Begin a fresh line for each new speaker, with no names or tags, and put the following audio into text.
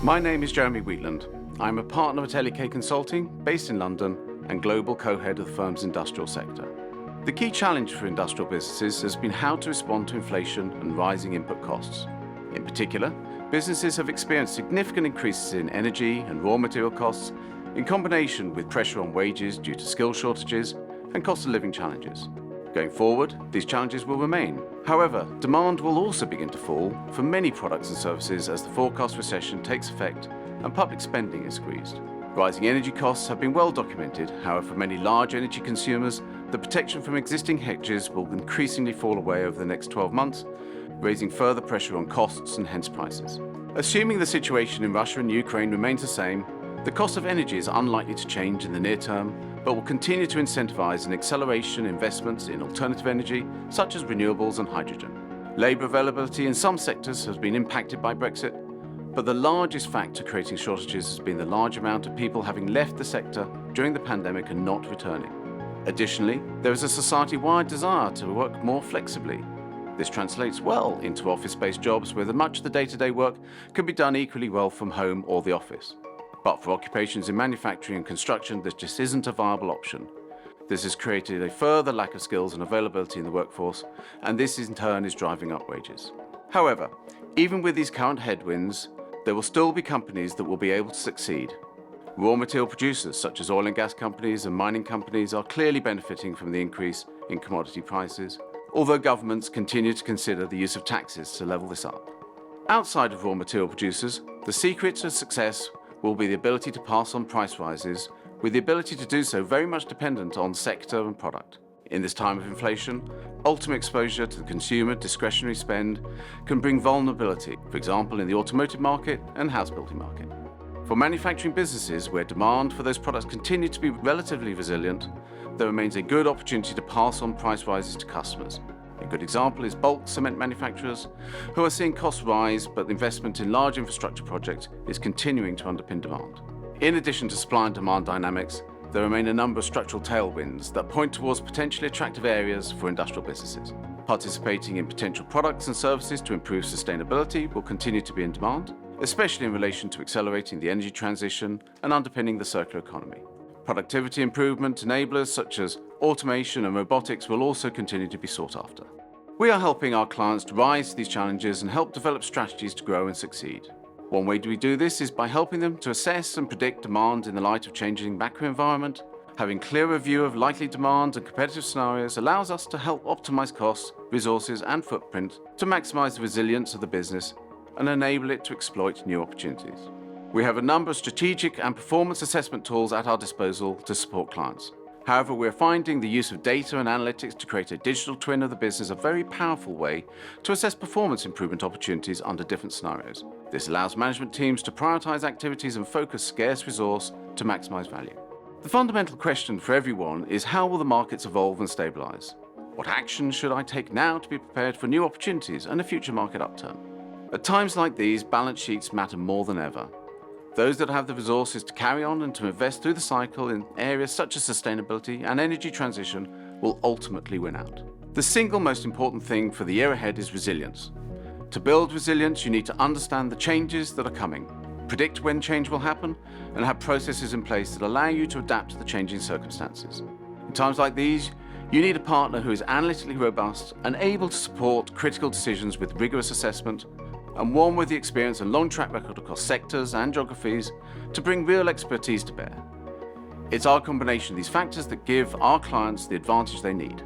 My name is Jeremy Wheatland. I'm a partner at L.E.K Consulting, based in London, and global co-head of the firm's industrial sector. The key challenge for industrial businesses has been how to respond to inflation and rising input costs. In particular, businesses have experienced significant increases in energy and raw material costs, in combination with pressure on wages due to skill shortages and cost of living challenges. Going forward, these challenges will remain. However, demand will also begin to fall for many products and services as the forecast recession takes effect and public spending is squeezed. Rising energy costs have been well documented. However, for many large energy consumers, the protection from existing hedges will increasingly fall away over the next 12 months, raising further pressure on costs and hence prices. Assuming the situation in Russia and Ukraine remains the same, the cost of energy is unlikely to change in the near term, but will continue to incentivize an acceleration in investments in alternative energy, such as renewables and hydrogen. Labour availability in some sectors has been impacted by Brexit, but the largest factor creating shortages has been the large amount of people having left the sector during the pandemic and not returning. Additionally, there is a society-wide desire to work more flexibly. This translates well into office-based jobs where much of the day-to-day work can be done equally well from home or the office. But for occupations in manufacturing and construction, this just isn't a viable option. This has created a further lack of skills and availability in the workforce, and this in turn is driving up wages. However, even with these current headwinds, there will still be companies that will be able to succeed. Raw material producers such as oil and gas companies and mining companies are clearly benefiting from the increase in commodity prices, although governments continue to consider the use of taxes to level this up. Outside of raw material producers, the secret to success will be the ability to pass on price rises, with the ability to do so very much dependent on sector and product. In this time of inflation, ultimate exposure to the consumer discretionary spend can bring vulnerability, for example in the automotive market and house building market. For manufacturing businesses where demand for those products continue to be relatively resilient, there remains a good opportunity to pass on price rises to customers. A good example is bulk cement manufacturers, who are seeing costs rise, but investment in large infrastructure projects is continuing to underpin demand. In addition to supply and demand dynamics, there remain a number of structural tailwinds that point towards potentially attractive areas for industrial businesses. Participating in potential products and services to improve sustainability will continue to be in demand, especially in relation to accelerating the energy transition and underpinning the circular economy. Productivity improvement enablers such as automation and robotics will also continue to be sought after. We are helping our clients to rise to these challenges and help develop strategies to grow and succeed. One way we do this is by helping them to assess and predict demand in the light of changing macro environment. Having clearer view of likely demand and competitive scenarios allows us to help optimize costs, resources and footprint to maximize the resilience of the business and enable it to exploit new opportunities. We have a number of strategic and performance assessment tools at our disposal to support clients. However, we're finding the use of data and analytics to create a digital twin of the business a very powerful way to assess performance improvement opportunities under different scenarios. This allows management teams to prioritize activities and focus scarce resource to maximize value. The fundamental question for everyone is, how will the markets evolve and stabilize? What actions should I take now to be prepared for new opportunities and a future market upturn? At times like these, balance sheets matter more than ever. Those that have the resources to carry on and to invest through the cycle in areas such as sustainability and energy transition will ultimately win out. The single most important thing for the year ahead is resilience. To build resilience, you need to understand the changes that are coming, predict when change will happen, and have processes in place that allow you to adapt to the changing circumstances. In times like these, you need a partner who is analytically robust and able to support critical decisions with rigorous assessment, and one with the experience and long track record across sectors and geographies to bring real expertise to bear. It's our combination of these factors that give our clients the advantage they need.